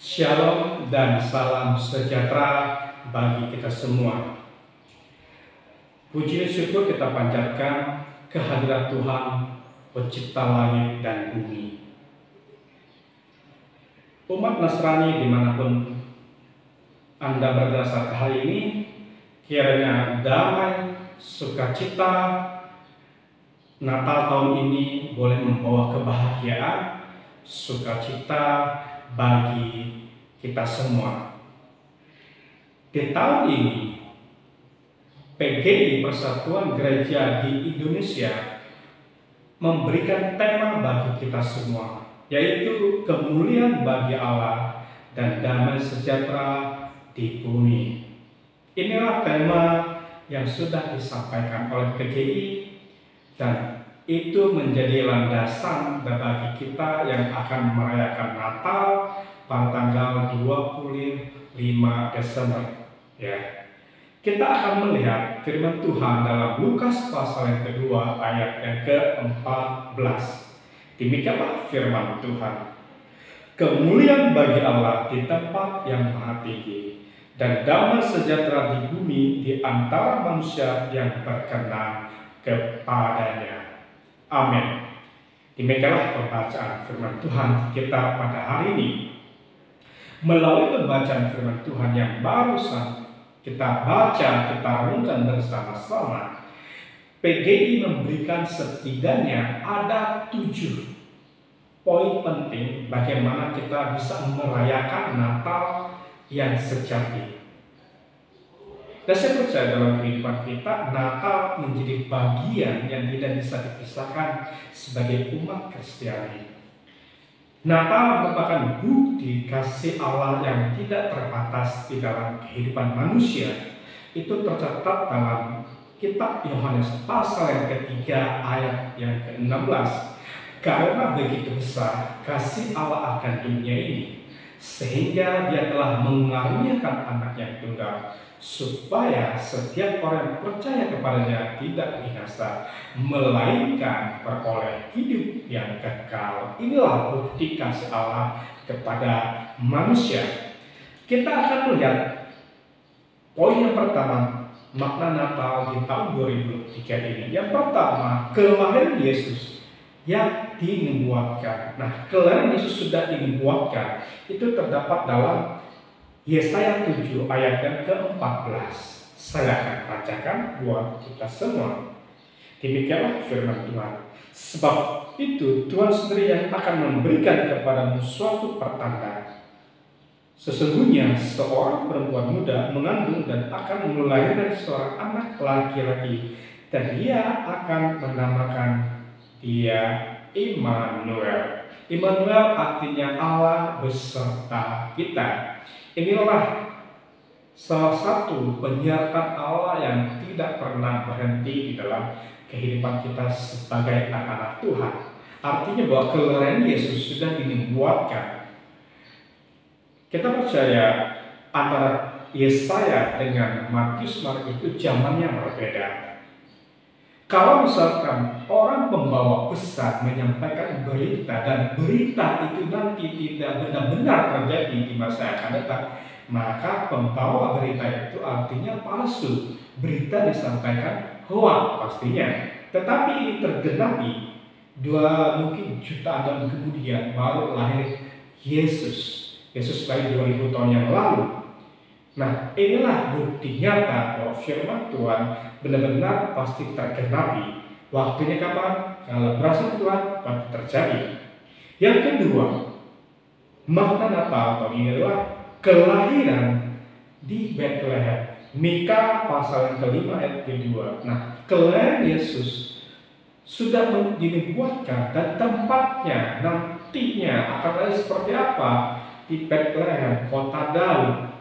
Shalom dan salam sejahtera bagi kita semua. Puji dan syukur kita panjatkan kehadirat Tuhan, pencipta langit dan bumi. Umat Nasrani dimanapun Anda berada saat hari ini, kiranya damai, sukacita, Natal tahun ini boleh membawa kebahagiaan, sukacita bagi kita semua. Di tahun ini, PGI Persatuan Gereja di Indonesia memberikan tema bagi kita semua, yaitu kemuliaan bagi Allah dan damai sejahtera di bumi. Inilah tema yang sudah disampaikan oleh PGI dan itu menjadi landasan bagi kita yang akan merayakan Natal pada tanggal 25 Desember. Kita akan melihat firman Tuhan dalam Lukas pasal yang kedua ayat yang ke-14. Demikianlah firman Tuhan. Kemuliaan bagi Allah di tempat yang maha tinggi, dan damai sejahtera di bumi di antara manusia yang berkenan kepadanya. Amin. Demikianlah pembacaan firman Tuhan kita pada hari ini. Melalui pembacaan firman Tuhan yang barusan kita baca, kita renungkan bersama-sama, PGI memberikan setidaknya ada 7 poin penting bagaimana kita bisa merayakan Natal yang sejati. Dan saya percaya dalam kehidupan kita, Natal menjadi bagian yang tidak bisa dipisahkan sebagai umat Kristiani. Natal merupakan bukti kasih Allah yang tidak terbatas di dalam kehidupan manusia. Itu tercatat dalam kitab Yohanes pasal yang ketiga ayat yang ke-16. Karena begitu besar kasih Allah akan dunia ini, sehingga Dia telah mengaruniakan Anak yang tunggal, supaya setiap orang yang percaya kepadanya tidak binasa, melainkan beroleh hidup yang kekal. Inilah bukti kasih Allah kepada manusia. Kita akan melihat poin yang pertama, makna Natal di tahun 2023 ini. Yang pertama, kelahiran Yesus yang dinubuatkan. Nah, kelahiran Yesus sudah dinubuatkan. Itu terdapat dalam Yesaya 7 ayat yang ke-14. Saya akan bacakan buat kita semua. Demikianlah firman Tuhan. Sebab itu Tuhan sendiri yang akan memberikan kepadamu suatu pertanda. Sesungguhnya seorang perempuan muda mengandung dan akan melahirkan seorang anak laki-laki, dan dia akan menamakan dia Immanuel. Immanuel artinya Allah beserta kita. Inilah salah satu penyertaan Allah yang tidak pernah berhenti di dalam kehidupan kita sebagai anak-anak Tuhan. Artinya bahwa kelahiran Yesus sudah dinubuatkan. Kita percaya antara Yesaya dengan Matius Markus itu zamannya berbeda. Kalau misalkan orang pembawa pesan menyampaikan berita dan berita itu nanti tidak benar-benar terjadi di masa yang akan datang, maka pembawa berita itu artinya palsu. Berita disampaikan hoax pastinya. Tetapi ini tergenapi mungkin jutaan tahun kemudian baru lahir Yesus. Yesus lahir 2000 tahun yang lalu. Nah, inilah bukti nyata bahwa firman Tuhan benar-benar pasti tergenapi. Waktunya kapan? Kalau berasal Tuhan pasti terjadi. Yang kedua, makna Natal tahun ini adalah kelahiran di Bethlehem. Mika pasal yang kelima ayat kedua. Nah, kelahiran Yesus sudah dinubuatkan dan tempatnya nantinya akan lahir seperti apa? Di Bethlehem, kota Daud.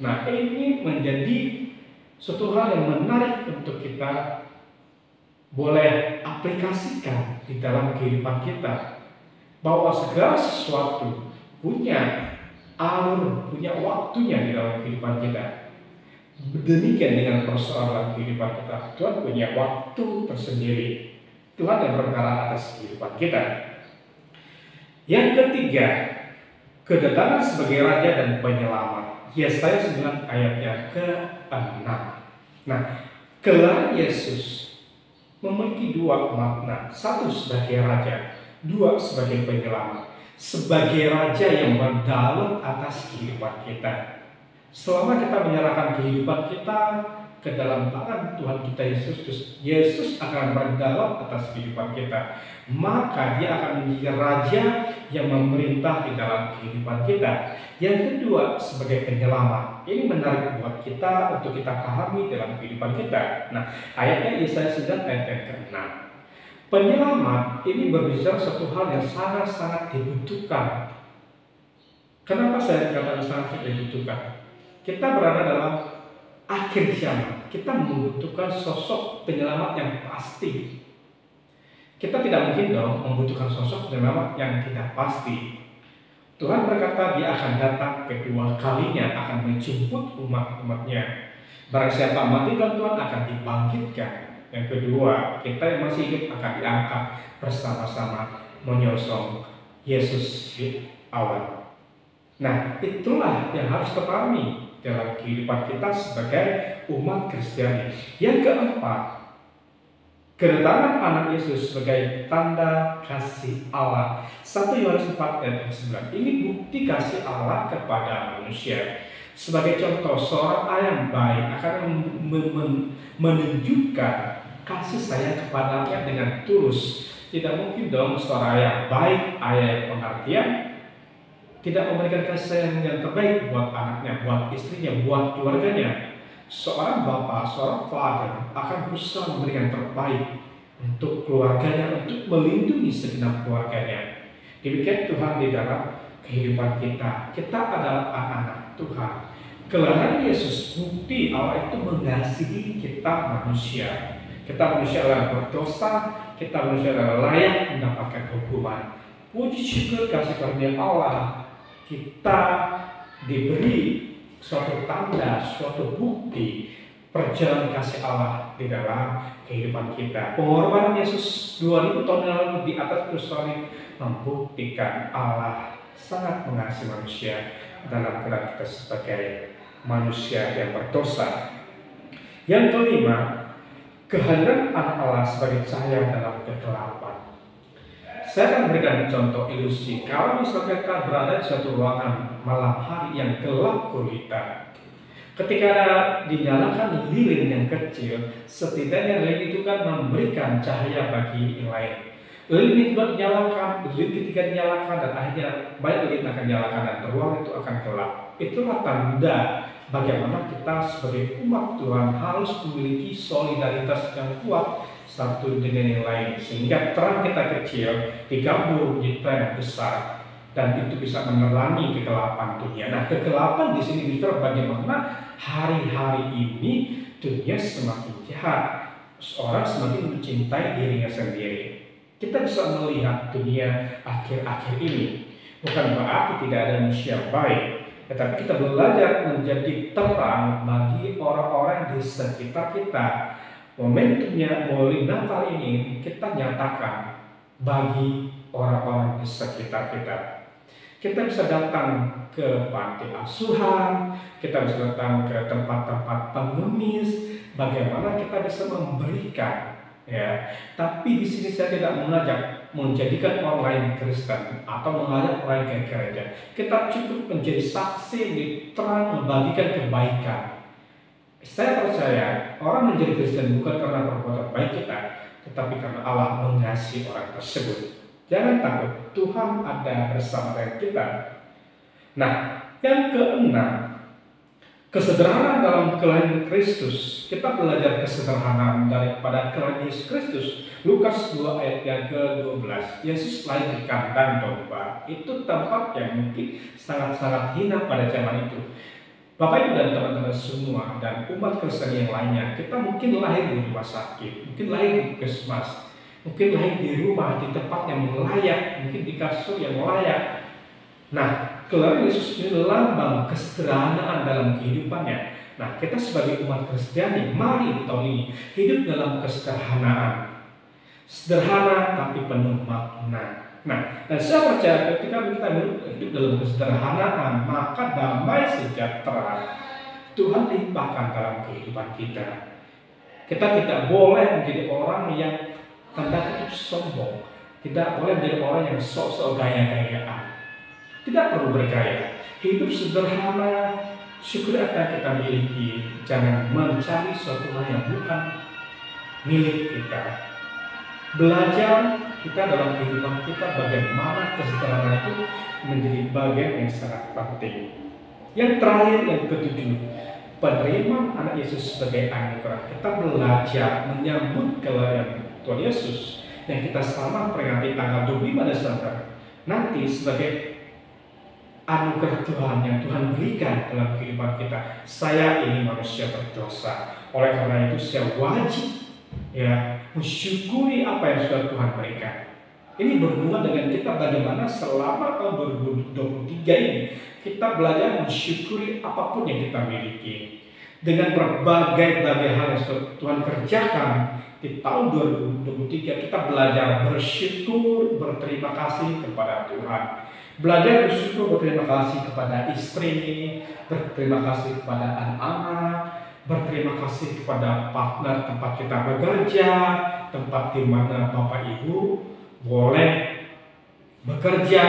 Nah, ini menjadi suatu hal yang menarik untuk kita boleh aplikasikan di dalam kehidupan kita. Bahwa segala sesuatu punya alur, punya waktunya di dalam kehidupan kita. Demikian dengan persoalan kehidupan kita. Tuhan punya waktu tersendiri. Tuhan yang berkala atas kehidupan kita. Yang ketiga, kedatangan sebagai Raja dan Penyelamat. Yesaya 9 ayatnya ke-6. Nah, gelar Yesus memiliki dua makna. Satu sebagai Raja, dua sebagai Penyelamat. Sebagai Raja yang berdaulat atas kehidupan kita. Selama kita menyerahkan kehidupan kita ke dalam tangan Tuhan kita Yesus, Yesus akan berdaulat atas kehidupan kita. Maka Dia akan menjadi Raja yang memerintah di dalam kehidupan kita. Yang kedua, sebagai Penyelamat. Ini menarik buat kita untuk kita pahami dalam kehidupan kita. Nah, ayatnya Yesaya 9 ayat yang ke-6. Penyelamat ini berbicara satu hal yang sangat-sangat dibutuhkan. Kenapa saya katakan sangat dibutuhkan? Kita berada dalam akhir zaman. Kita membutuhkan sosok penyelamat yang pasti. Kita tidak mungkin dong membutuhkan sosok penyelamat yang tidak pasti. Tuhan berkata Dia akan datang kedua kalinya, akan menjemput umat-umatnya. Barang siapa mati dalam Tuhan akan dibangkitkan. Yang kedua, kita yang masih hidup akan diangkat bersama-sama menyongsong Yesus di awan. Nah, itulah yang harus kita pahami dalam kehidupan kita sebagai umat Kristiani. Yang keempat, kedatangan anak Yesus sebagai tanda kasih Allah. 1 Yohanes 4 ayat 9. Ini bukti kasih Allah kepada manusia. Sebagai contoh, seorang ayah yang baik akan menunjukkan kasih sayang kepadanya dengan tulus. Tidak mungkin dong seorang ayah baik, ayah yang pengertian, tidak memberikan kasih sayang yang terbaik buat anaknya, buat istrinya, buat keluarganya. Seorang bapak, seorang father akan berusaha memberikan terbaik untuk keluarganya, untuk melindungi segenap keluarganya. Demikian Tuhan di dalam kehidupan kita. Kita adalah anak-anak Tuhan. Kelahiran Yesus bukti Allah itu mengasihi kita manusia. Kita manusia yang berdosa, kita manusia yang layak mendapatkan hukuman. Puji syukur kasih karunia Allah, kita diberi suatu tanda, suatu bukti perjalanan kasih Allah di dalam kehidupan kita. Pengorbanan Yesus 2000 tahun yang lalu di atas kayu salib membuktikan Allah sangat mengasihi manusia dalam keadaan kita sebagai manusia yang berdosa. Yang kelima, kehadiran anak Allah sebagai cahaya dalam kegelapan. Saya akan memberikan contoh ilusi. Kalau misalnya kita berada di suatu ruangan malam hari yang gelap gulita, ketika dinyalakan lilin yang kecil, setidaknya lilin itu kan memberikan cahaya bagi yang lain. Lilin kedua dinyalakan, lilin ketiga dinyalakan, dan akhirnya banyak lilin akan dinyalakan dan ruang itu akan gelap. Itulah tanda bagaimana kita sebagai umat Tuhan harus memiliki solidaritas yang kuat satu dengan yang lain, sehingga terang kita kecil digabung menjadi terang besar, dan itu bisa menerangi kegelapan dunia. Nah, kegelapan di sini bicara bagaimana hari-hari ini dunia semakin jahat, orang semakin mencintai dirinya sendiri. Kita bisa melihat dunia akhir-akhir ini bukan berarti tidak ada manusia baik, tetapi kita belajar menjadi terang bagi orang-orang di sekitar kita. Momentumnya mulai Natal ini kita nyatakan bagi orang-orang di sekitar kita. Kita bisa datang ke panti asuhan, kita bisa datang ke tempat-tempat pengemis, bagaimana kita bisa memberikan, ya. Tapi di sini saya tidak mengajak menjadikan orang lain Kristen atau mengajak orang ke gereja. Kita cukup menjadi saksi di terang membagikan kebaikan. Saya percaya orang menjadi Kristen bukan karena perbuatan baik kita, tetapi karena Allah mengasihi orang tersebut. Jangan takut, Tuhan ada bersama dengan kita. Nah, yang keenam, kesederhanaan dalam kelahiran Kristus. Kita belajar kesederhanaan daripada kelahiran Yesus Kristus. Lukas 2 ayat yang ke-12. Yesus lahir di kandang domba. Itu tempat yang mungkin sangat-sangat hina pada zaman itu. Bapak Ibu dan teman-teman semua dan umat Kristen yang lainnya, kita mungkin lahir di rumah sakit, mungkin lahir di puskesmas, mungkin lahir di rumah, di tempat yang layak, mungkin di kasur yang layak. Nah, kelahiran Yesus ini lambang kesederhanaan dalam kehidupannya. Nah, kita sebagai umat Kristiani, mari di tahun ini hidup dalam kesederhanaan. Sederhana tapi penuh makna. Nah, dan saya percaya ketika kita hidup dalam kesederhanaan, maka damai sejahtera Tuhan limpahkan dalam kehidupan kita. Kita tidak boleh menjadi orang yang tanda kutip sombong. Tidak boleh menjadi orang yang sok-sok gaya-gayaan. Tidak perlu bergaya. Hidup sederhana, syukur apa yang kita miliki. Jangan mencari suatu hal yang bukan milik kita. Belajar kita dalam kehidupan kita bagaimana kesederhanaan itu menjadi bagian yang sangat penting. Yang terakhir, yang ketujuh, penerimaan anak Yesus sebagai anugerah. Kita belajar menyambut kelahiran Tuhan Yesus yang kita selamat peringati tanggal 25 Desember nanti sebagai anugerah Tuhan yang Tuhan berikan dalam kehidupan kita. Saya ini manusia berdosa, oleh karena itu saya wajib mensyukuri apa yang sudah Tuhan berikan. Ini berhubungan dengan kita bagaimana selama tahun 2023 ini kita belajar mensyukuri apapun yang kita miliki. Dengan berbagai hal yang sudah Tuhan kerjakan di tahun 2023, kita belajar bersyukur, berterima kasih kepada Tuhan. Belajar bersyukur, berterima kasih kepada istri, berterima kasih kepada anak-anak, berterima kasih kepada partner tempat kita bekerja, tempat di mana Bapak Ibu boleh bekerja.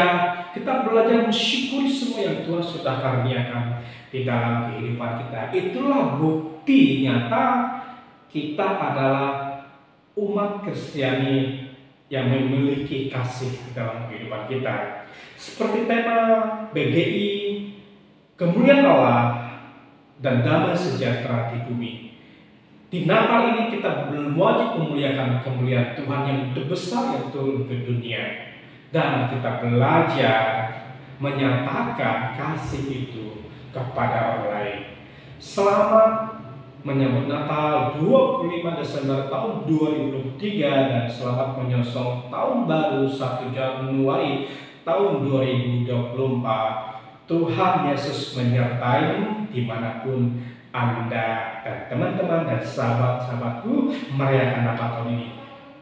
Kita belajar mensyukuri semua yang Tuhan sudah karuniakan di dalam kehidupan kita. Itulah bukti nyata kita adalah umat Kristiani yang memiliki kasih di dalam kehidupan kita. Seperti tema BGI, kemuliaan Allah dan damai sejahtera di bumi. Di Natal ini kita belum wajib memuliakan kemuliaan Tuhan yang besar yang turun ke dunia. Dan kita belajar menyatakan kasih itu kepada orang lain. Selamat menyambut Natal 25 Desember tahun 2023 dan selamat menyongsong tahun baru 1 Januari tahun 2024. Tuhan Yesus menyertai dimanapun Anda dan teman-teman dan sahabat-sahabatku merayakan Natal tahun ini.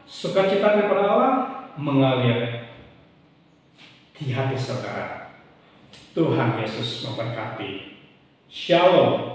Sukacita daripada Allah mengalir di hati saudara. Tuhan Yesus memberkati. Shalom.